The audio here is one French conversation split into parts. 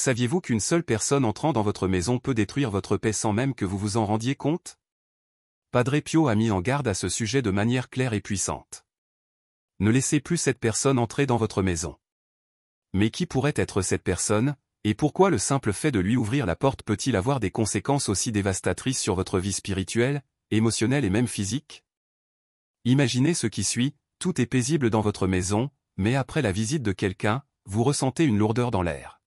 Saviez-vous qu'une seule personne entrant dans votre maison peut détruire votre paix sans même que vous vous en rendiez compte? Padre Pio a mis en garde à ce sujet de manière claire et puissante. Ne laissez plus cette personne entrer dans votre maison. Mais qui pourrait être cette personne, et pourquoi le simple fait de lui ouvrir la porte peut-il avoir des conséquences aussi dévastatrices sur votre vie spirituelle, émotionnelle et même physique? Imaginez ce qui suit, tout est paisible dans votre maison, mais après la visite de quelqu'un, vous ressentez une lourdeur dans l'air.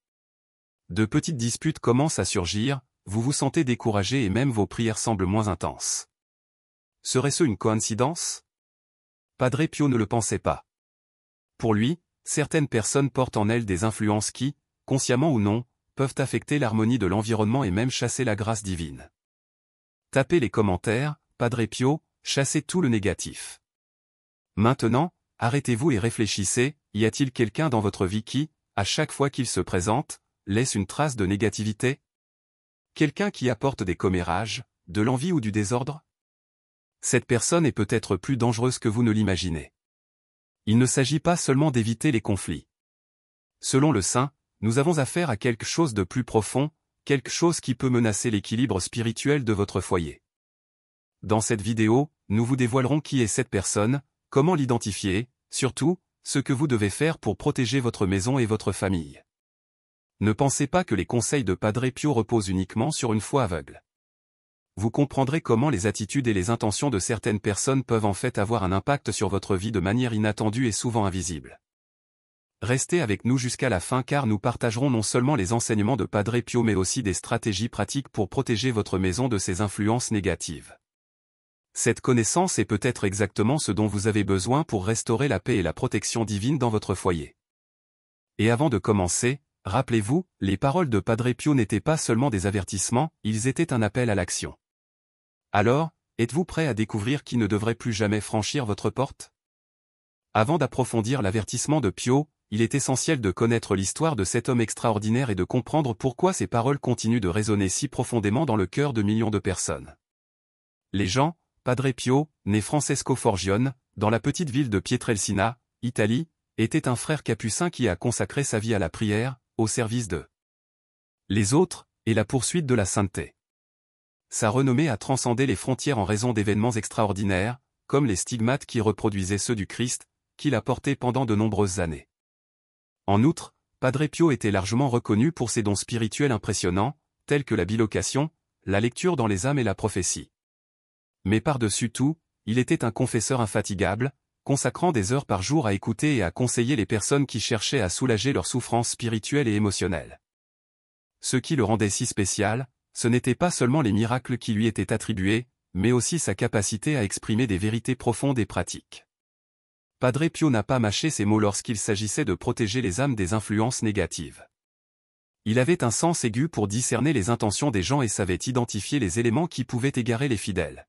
De petites disputes commencent à surgir, vous vous sentez découragé et même vos prières semblent moins intenses. Serait-ce une coïncidence? Padre Pio ne le pensait pas. Pour lui, certaines personnes portent en elles des influences qui, consciemment ou non, peuvent affecter l'harmonie de l'environnement et même chasser la grâce divine. Tapez les commentaires, Padre Pio, chassez tout le négatif. Maintenant, arrêtez-vous et réfléchissez, y a-t-il quelqu'un dans votre vie qui, à chaque fois qu'il se présente, laisse une trace de négativité? Quelqu'un qui apporte des commérages, de l'envie ou du désordre? Cette personne est peut-être plus dangereuse que vous ne l'imaginez. Il ne s'agit pas seulement d'éviter les conflits. Selon le saint, nous avons affaire à quelque chose de plus profond, quelque chose qui peut menacer l'équilibre spirituel de votre foyer. Dans cette vidéo, nous vous dévoilerons qui est cette personne, comment l'identifier, surtout, ce que vous devez faire pour protéger votre maison et votre famille. Ne pensez pas que les conseils de Padre Pio reposent uniquement sur une foi aveugle. Vous comprendrez comment les attitudes et les intentions de certaines personnes peuvent en fait avoir un impact sur votre vie de manière inattendue et souvent invisible. Restez avec nous jusqu'à la fin car nous partagerons non seulement les enseignements de Padre Pio mais aussi des stratégies pratiques pour protéger votre maison de ces influences négatives. Cette connaissance est peut-être exactement ce dont vous avez besoin pour restaurer la paix et la protection divine dans votre foyer. Et avant de commencer, rappelez-vous, les paroles de Padre Pio n'étaient pas seulement des avertissements, ils étaient un appel à l'action. Alors, êtes-vous prêt à découvrir qui ne devrait plus jamais franchir votre porte? Avant d'approfondir l'avertissement de Pio, il est essentiel de connaître l'histoire de cet homme extraordinaire et de comprendre pourquoi ces paroles continuent de résonner si profondément dans le cœur de millions de personnes. Les gens, Padre Pio, né Francesco Forgione, dans la petite ville de Pietrelcina, Italie, était un frère capucin qui a consacré sa vie à la prière, au service de les autres, et la poursuite de la sainteté. Sa renommée a transcendé les frontières en raison d'événements extraordinaires, comme les stigmates qui reproduisaient ceux du Christ, qu'il a portés pendant de nombreuses années. En outre, Padre Pio était largement reconnu pour ses dons spirituels impressionnants, tels que la bilocation, la lecture dans les âmes et la prophétie. Mais par-dessus tout, il était un confesseur infatigable, consacrant des heures par jour à écouter et à conseiller les personnes qui cherchaient à soulager leurs souffrances spirituelles et émotionnelles. Ce qui le rendait si spécial, ce n'était pas seulement les miracles qui lui étaient attribués, mais aussi sa capacité à exprimer des vérités profondes et pratiques. Padre Pio n'a pas mâché ses mots lorsqu'il s'agissait de protéger les âmes des influences négatives. Il avait un sens aigu pour discerner les intentions des gens et savait identifier les éléments qui pouvaient égarer les fidèles.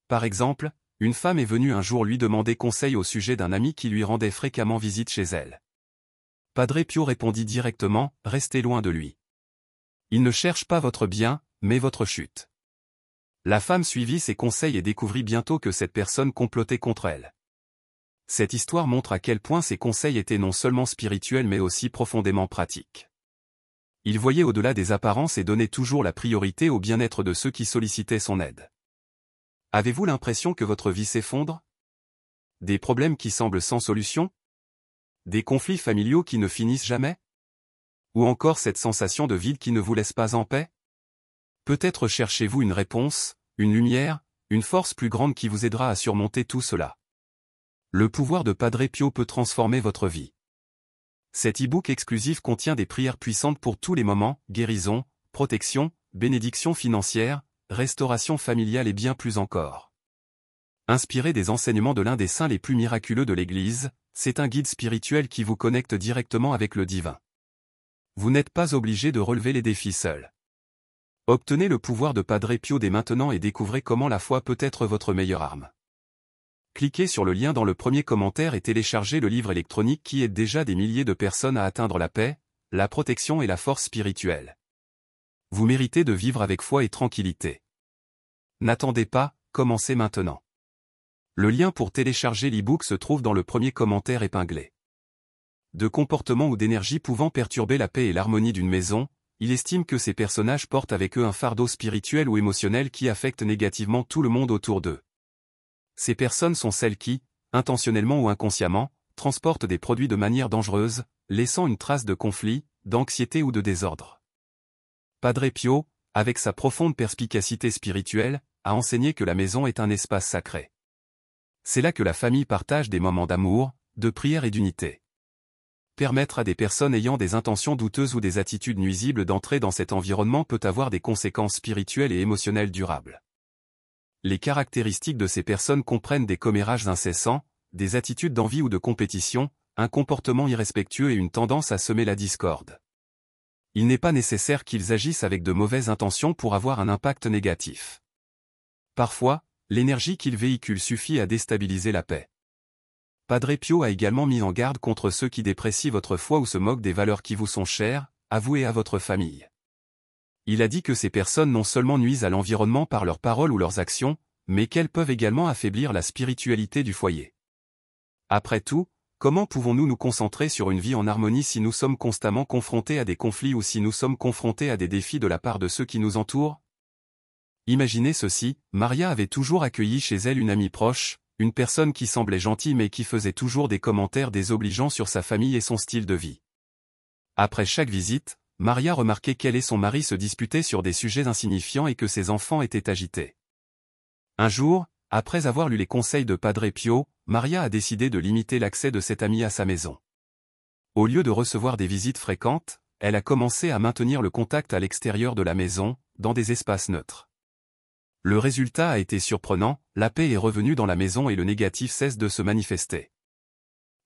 Par exemple, une femme est venue un jour lui demander conseil au sujet d'un ami qui lui rendait fréquemment visite chez elle. Padre Pio répondit directement, « Restez loin de lui. Il ne cherche pas votre bien, mais votre chute. » La femme suivit ses conseils et découvrit bientôt que cette personne complotait contre elle. Cette histoire montre à quel point ses conseils étaient non seulement spirituels mais aussi profondément pratiques. Il voyait au-delà des apparences et donnait toujours la priorité au bien-être de ceux qui sollicitaient son aide. Avez-vous l'impression que votre vie s'effondre? Des problèmes qui semblent sans solution? Des conflits familiaux qui ne finissent jamais? Ou encore cette sensation de vide qui ne vous laisse pas en paix? Peut-être cherchez-vous une réponse, une lumière, une force plus grande qui vous aidera à surmonter tout cela. Le pouvoir de Padre Pio peut transformer votre vie. Cet e-book exclusif contient des prières puissantes pour tous les moments, guérison, protection, bénédiction financière, restauration familiale et bien plus encore. Inspiré des enseignements de l'un des saints les plus miraculeux de l'Église, c'est un guide spirituel qui vous connecte directement avec le divin. Vous n'êtes pas obligé de relever les défis seul. Obtenez le pouvoir de Padre Pio dès maintenant et découvrez comment la foi peut être votre meilleure arme. Cliquez sur le lien dans le premier commentaire et téléchargez le livre électronique qui aide déjà des milliers de personnes à atteindre la paix, la protection et la force spirituelle. Vous méritez de vivre avec foi et tranquillité. N'attendez pas, commencez maintenant. Le lien pour télécharger l'e-book se trouve dans le premier commentaire épinglé. de comportements ou d'énergie pouvant perturber la paix et l'harmonie d'une maison. Il estime que ces personnages portent avec eux un fardeau spirituel ou émotionnel qui affecte négativement tout le monde autour d'eux. Ces personnes sont celles qui, intentionnellement ou inconsciemment, transportent des produits de manière dangereuse, laissant une trace de conflit, d'anxiété ou de désordre. Padre Pio, avec sa profonde perspicacité spirituelle, a enseigné que la maison est un espace sacré. C'est là que la famille partage des moments d'amour, de prière et d'unité. Permettre à des personnes ayant des intentions douteuses ou des attitudes nuisibles d'entrer dans cet environnement peut avoir des conséquences spirituelles et émotionnelles durables. Les caractéristiques de ces personnes comprennent des commérages incessants, des attitudes d'envie ou de compétition, un comportement irrespectueux et une tendance à semer la discorde. Il n'est pas nécessaire qu'ils agissent avec de mauvaises intentions pour avoir un impact négatif. Parfois, l'énergie qu'ils véhiculent suffit à déstabiliser la paix. Padre Pio a également mis en garde contre ceux qui déprécient votre foi ou se moquent des valeurs qui vous sont chères, avouées à votre famille. Il a dit que ces personnes non seulement nuisent à l'environnement par leurs paroles ou leurs actions, mais qu'elles peuvent également affaiblir la spiritualité du foyer. Après tout, comment pouvons-nous nous concentrer sur une vie en harmonie si nous sommes constamment confrontés à des conflits ou si nous sommes confrontés à des défis de la part de ceux qui nous entourent? Imaginez ceci, Maria avait toujours accueilli chez elle une amie proche, une personne qui semblait gentille mais qui faisait toujours des commentaires désobligeants sur sa famille et son style de vie. Après chaque visite, Maria remarquait qu'elle et son mari se disputaient sur des sujets insignifiants et que ses enfants étaient agités. Un jour, après avoir lu les conseils de Padre Pio, Maria a décidé de limiter l'accès de cette amie à sa maison. Au lieu de recevoir des visites fréquentes, elle a commencé à maintenir le contact à l'extérieur de la maison, dans des espaces neutres. Le résultat a été surprenant, la paix est revenue dans la maison et le négatif cesse de se manifester.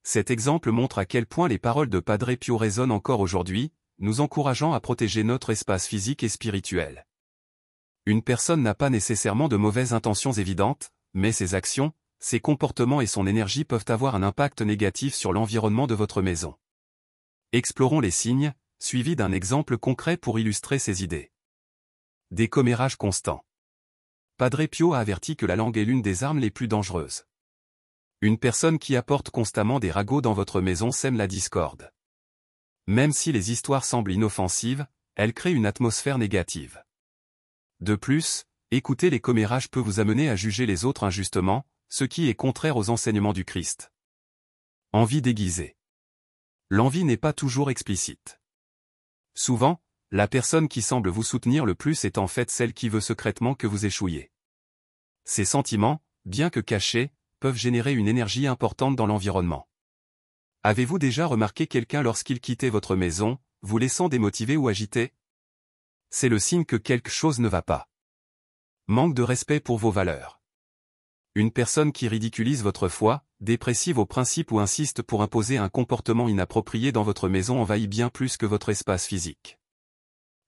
Cet exemple montre à quel point les paroles de Padre Pio résonnent encore aujourd'hui, nous encourageant à protéger notre espace physique et spirituel. Une personne n'a pas nécessairement de mauvaises intentions évidentes, mais ses actions, ses comportements et son énergie peuvent avoir un impact négatif sur l'environnement de votre maison. Explorons les signes, suivis d'un exemple concret pour illustrer ces idées. Des commérages constants. Padre Pio a averti que la langue est l'une des armes les plus dangereuses. Une personne qui apporte constamment des ragots dans votre maison sème la discorde. Même si les histoires semblent inoffensives, elles créent une atmosphère négative. De plus, écouter les commérages peut vous amener à juger les autres injustement, ce qui est contraire aux enseignements du Christ. Envie déguisée. L'envie n'est pas toujours explicite. Souvent, la personne qui semble vous soutenir le plus est en fait celle qui veut secrètement que vous échouiez. Ces sentiments, bien que cachés, peuvent générer une énergie importante dans l'environnement. Avez-vous déjà remarqué quelqu'un lorsqu'il quittait votre maison, vous laissant démotivé ou agité? C'est le signe que quelque chose ne va pas. Manque de respect pour vos valeurs. Une personne qui ridiculise votre foi, déprécie vos principes ou insiste pour imposer un comportement inapproprié dans votre maison envahit bien plus que votre espace physique.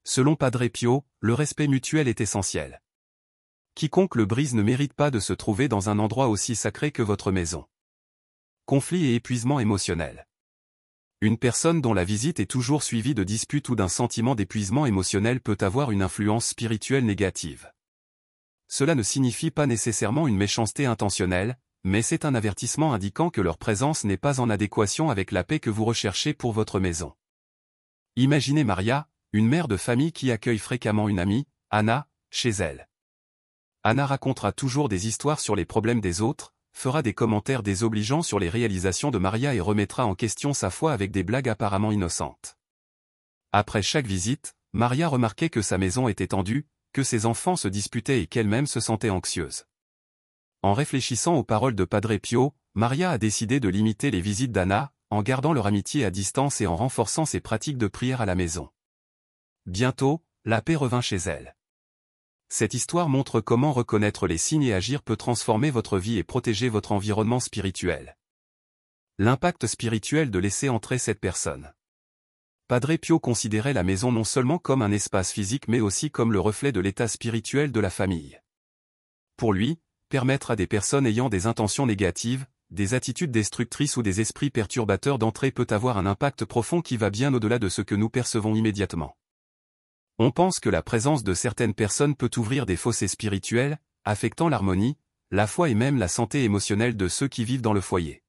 Selon Padre Pio, le respect mutuel est essentiel. Quiconque le brise ne mérite pas de se trouver dans un endroit aussi sacré que votre maison. Conflit et épuisement émotionnel. Une personne dont la visite est toujours suivie de disputes ou d'un sentiment d'épuisement émotionnel peut avoir une influence spirituelle négative. Cela ne signifie pas nécessairement une méchanceté intentionnelle, mais c'est un avertissement indiquant que leur présence n'est pas en adéquation avec la paix que vous recherchez pour votre maison. Imaginez Maria, une mère de famille qui accueille fréquemment une amie, Anna, chez elle. Anna racontera toujours des histoires sur les problèmes des autres, fera des commentaires désobligeants sur les réalisations de Maria et remettra en question sa foi avec des blagues apparemment innocentes. Après chaque visite, Maria remarquait que sa maison était tendue, que ses enfants se disputaient et qu'elle-même se sentait anxieuse. En réfléchissant aux paroles de Padre Pio, Maria a décidé de limiter les visites d'Anna, en gardant leur amitié à distance et en renforçant ses pratiques de prière à la maison. Bientôt, la paix revint chez elle. Cette histoire montre comment reconnaître les signes et agir peut transformer votre vie et protéger votre environnement spirituel. L'impact spirituel de laisser entrer cette personne. Padre Pio considérait la maison non seulement comme un espace physique mais aussi comme le reflet de l'état spirituel de la famille. Pour lui, permettre à des personnes ayant des intentions négatives, des attitudes destructrices ou des esprits perturbateurs d'entrer peut avoir un impact profond qui va bien au-delà de ce que nous percevons immédiatement. On pense que la présence de certaines personnes peut ouvrir des fossés spirituels, affectant l'harmonie, la foi et même la santé émotionnelle de ceux qui vivent dans le foyer.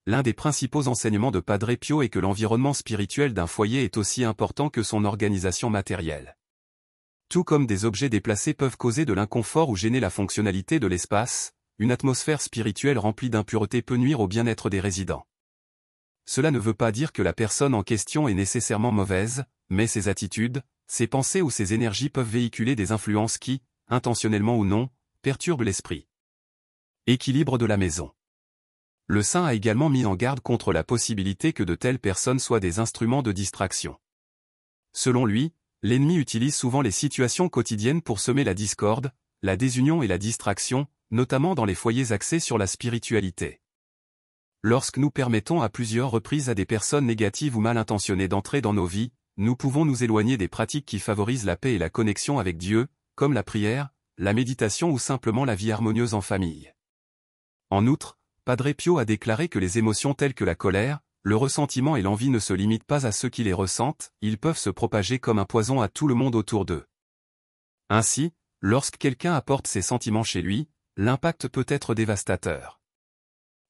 L'un des principaux enseignements de Padre Pio est que l'environnement spirituel d'un foyer est aussi important que son organisation matérielle. Tout comme des objets déplacés peuvent causer de l'inconfort ou gêner la fonctionnalité de l'espace, une atmosphère spirituelle remplie d'impuretés peut nuire au bien-être des résidents. Cela ne veut pas dire que la personne en question est nécessairement mauvaise, mais ses attitudes, ses pensées ou ses énergies peuvent véhiculer des influences qui, intentionnellement ou non, perturbent l'esprit. Équilibre de la maison. Le saint a également mis en garde contre la possibilité que de telles personnes soient des instruments de distraction. Selon lui, l'ennemi utilise souvent les situations quotidiennes pour semer la discorde, la désunion et la distraction, notamment dans les foyers axés sur la spiritualité. Lorsque nous permettons à plusieurs reprises à des personnes négatives ou mal intentionnées d'entrer dans nos vies, nous pouvons nous éloigner des pratiques qui favorisent la paix et la connexion avec Dieu, comme la prière, la méditation ou simplement la vie harmonieuse en famille. En outre, Padre Pio a déclaré que les émotions telles que la colère, le ressentiment et l'envie ne se limitent pas à ceux qui les ressentent, ils peuvent se propager comme un poison à tout le monde autour d'eux. Ainsi, lorsque quelqu'un apporte ces sentiments chez lui, l'impact peut être dévastateur.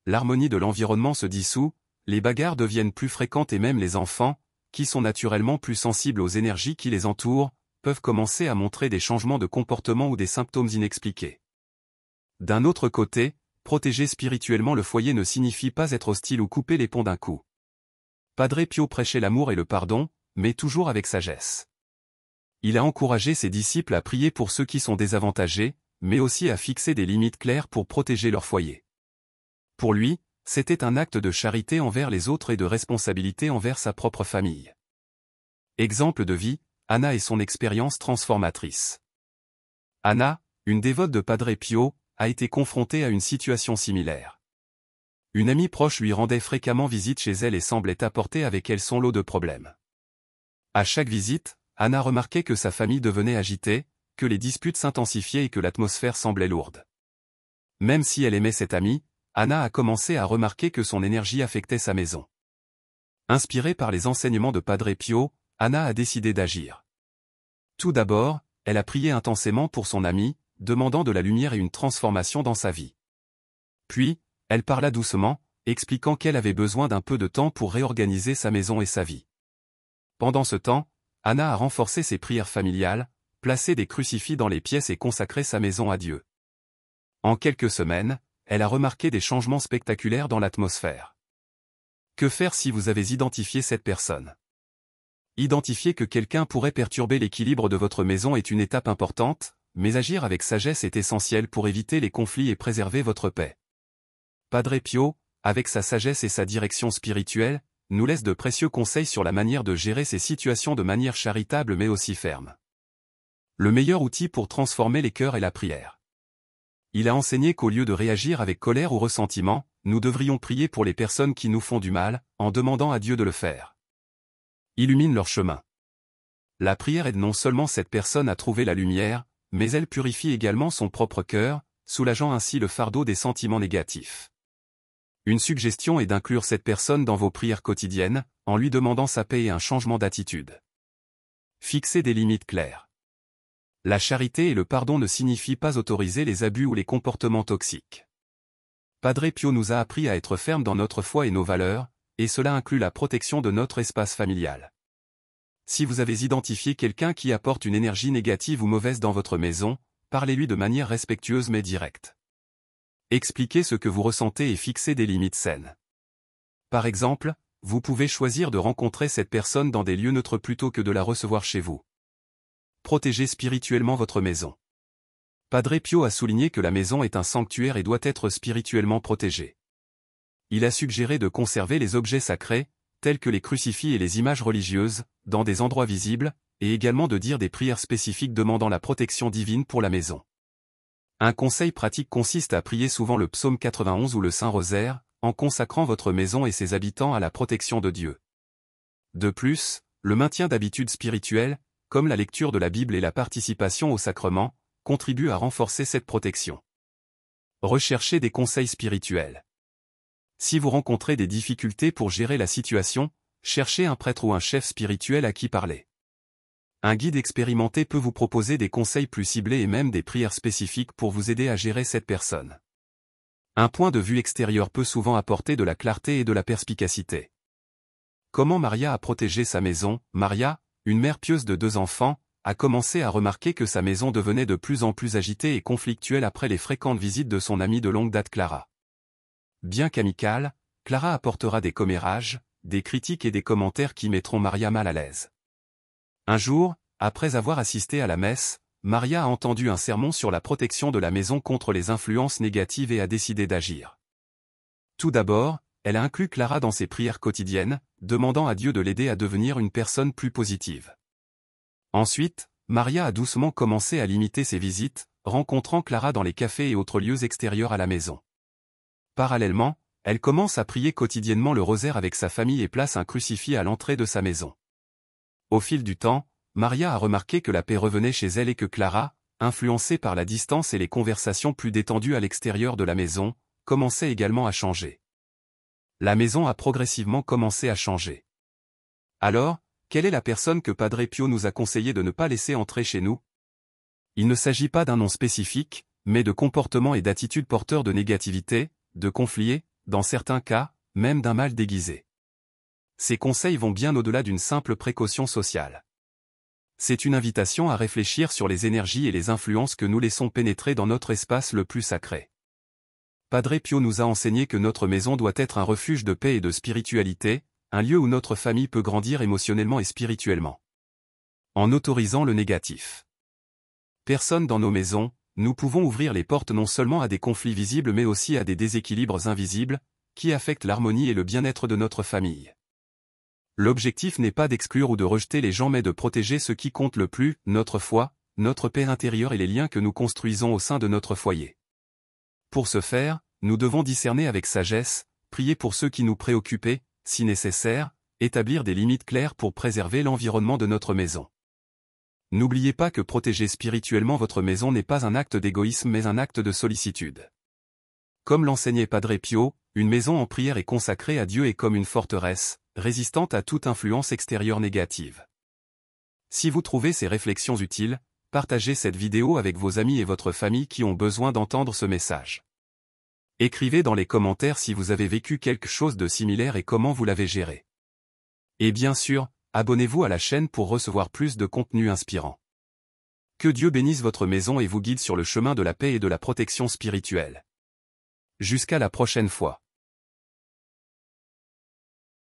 L'harmonie de l'environnement se dissout, les bagarres deviennent plus fréquentes et même les enfants, qui sont naturellement plus sensibles aux énergies qui les entourent, peuvent commencer à montrer des changements de comportement ou des symptômes inexpliqués. D'un autre côté, protéger spirituellement le foyer ne signifie pas être hostile ou couper les ponts d'un coup. Padre Pio prêchait l'amour et le pardon, mais toujours avec sagesse. Il a encouragé ses disciples à prier pour ceux qui sont désavantagés, mais aussi à fixer des limites claires pour protéger leur foyer. Pour lui, c'était un acte de charité envers les autres et de responsabilité envers sa propre famille. Exemple de vie, Anna et son expérience transformatrice. Anna, une dévote de Padre Pio, a été confrontée à une situation similaire. Une amie proche lui rendait fréquemment visite chez elle et semblait apporter avec elle son lot de problèmes. À chaque visite, Anna remarquait que sa famille devenait agitée, que les disputes s'intensifiaient et que l'atmosphère semblait lourde. Même si elle aimait cette amie, Anna a commencé à remarquer que son énergie affectait sa maison. Inspirée par les enseignements de Padre Pio, Anna a décidé d'agir. Tout d'abord, elle a prié intensément pour son amie, demandant de la lumière et une transformation dans sa vie. Puis, elle parla doucement, expliquant qu'elle avait besoin d'un peu de temps pour réorganiser sa maison et sa vie. Pendant ce temps, Anna a renforcé ses prières familiales, placé des crucifix dans les pièces et consacré sa maison à Dieu. En quelques semaines, elle a remarqué des changements spectaculaires dans l'atmosphère. Que faire si vous avez identifié cette personne? Identifier que quelqu'un pourrait perturber l'équilibre de votre maison est une étape importante, mais agir avec sagesse est essentiel pour éviter les conflits et préserver votre paix. Padre Pio, avec sa sagesse et sa direction spirituelle, nous laisse de précieux conseils sur la manière de gérer ces situations de manière charitable mais aussi ferme. Le meilleur outil pour transformer les cœurs est la prière. Il a enseigné qu'au lieu de réagir avec colère ou ressentiment, nous devrions prier pour les personnes qui nous font du mal, en demandant à Dieu de le faire. Illumine leur chemin. La prière aide non seulement cette personne à trouver la lumière, mais elle purifie également son propre cœur, soulageant ainsi le fardeau des sentiments négatifs. Une suggestion est d'inclure cette personne dans vos prières quotidiennes, en lui demandant sa paix et un changement d'attitude. Fixez des limites claires. La charité et le pardon ne signifient pas autoriser les abus ou les comportements toxiques. Padre Pio nous a appris à être fermes dans notre foi et nos valeurs, et cela inclut la protection de notre espace familial. Si vous avez identifié quelqu'un qui apporte une énergie négative ou mauvaise dans votre maison, parlez-lui de manière respectueuse mais directe. Expliquez ce que vous ressentez et fixez des limites saines. Par exemple, vous pouvez choisir de rencontrer cette personne dans des lieux neutres plutôt que de la recevoir chez vous. Protégez spirituellement votre maison. Padre Pio a souligné que la maison est un sanctuaire et doit être spirituellement protégée. Il a suggéré de conserver les objets sacrés, tels que les crucifix et les images religieuses, dans des endroits visibles, et également de dire des prières spécifiques demandant la protection divine pour la maison. Un conseil pratique consiste à prier souvent le psaume 91 ou le Saint-Rosaire, en consacrant votre maison et ses habitants à la protection de Dieu. De plus, le maintien d'habitudes spirituelles, comme la lecture de la Bible et la participation aux sacrements, contribue à renforcer cette protection. Recherchez des conseils spirituels. Si vous rencontrez des difficultés pour gérer la situation, cherchez un prêtre ou un chef spirituel à qui parler. Un guide expérimenté peut vous proposer des conseils plus ciblés et même des prières spécifiques pour vous aider à gérer cette personne. Un point de vue extérieur peut souvent apporter de la clarté et de la perspicacité. Comment Maria a protégé sa maison? Maria, une mère pieuse de 2 enfants, a commencé à remarquer que sa maison devenait de plus en plus agitée et conflictuelle après les fréquentes visites de son amie de longue date Clara. Bien qu'amicale, Clara apportera des commérages, des critiques et des commentaires qui mettront Maria mal à l'aise. Un jour, après avoir assisté à la messe, Maria a entendu un sermon sur la protection de la maison contre les influences négatives et a décidé d'agir. Tout d'abord, elle a inclus Clara dans ses prières quotidiennes, demandant à Dieu de l'aider à devenir une personne plus positive. Ensuite, Maria a doucement commencé à limiter ses visites, rencontrant Clara dans les cafés et autres lieux extérieurs à la maison. Parallèlement, elle commence à prier quotidiennement le rosaire avec sa famille et place un crucifix à l'entrée de sa maison. Au fil du temps, Maria a remarqué que la paix revenait chez elle et que Clara, influencée par la distance et les conversations plus détendues à l'extérieur de la maison, commençait également à changer. La maison a progressivement commencé à changer. Alors, quelle est la personne que Padre Pio nous a conseillé de ne pas laisser entrer chez nous? Il ne s'agit pas d'un nom spécifique, mais de comportements et d'attitudes porteurs de négativité, de conflits, dans certains cas, même d'un mal déguisé. Ces conseils vont bien au-delà d'une simple précaution sociale. C'est une invitation à réfléchir sur les énergies et les influences que nous laissons pénétrer dans notre espace le plus sacré. Padre Pio nous a enseigné que notre maison doit être un refuge de paix et de spiritualité, un lieu où notre famille peut grandir émotionnellement et spirituellement. En autorisant le négatif. Personne dans nos maisons, nous pouvons ouvrir les portes non seulement à des conflits visibles mais aussi à des déséquilibres invisibles, qui affectent l'harmonie et le bien-être de notre famille. L'objectif n'est pas d'exclure ou de rejeter les gens mais de protéger ce qui compte le plus, notre foi, notre paix intérieure et les liens que nous construisons au sein de notre foyer. Pour ce faire, nous devons discerner avec sagesse, prier pour ceux qui nous préoccupent, si nécessaire, établir des limites claires pour préserver l'environnement de notre maison. N'oubliez pas que protéger spirituellement votre maison n'est pas un acte d'égoïsme mais un acte de sollicitude. Comme l'enseignait Padre Pio, une maison en prière et consacrée à Dieu est comme une forteresse, résistante à toute influence extérieure négative. Si vous trouvez ces réflexions utiles, partagez cette vidéo avec vos amis et votre famille qui ont besoin d'entendre ce message. Écrivez dans les commentaires si vous avez vécu quelque chose de similaire et comment vous l'avez géré. Et bien sûr, abonnez-vous à la chaîne pour recevoir plus de contenu inspirant. Que Dieu bénisse votre maison et vous guide sur le chemin de la paix et de la protection spirituelle. Jusqu'à la prochaine fois.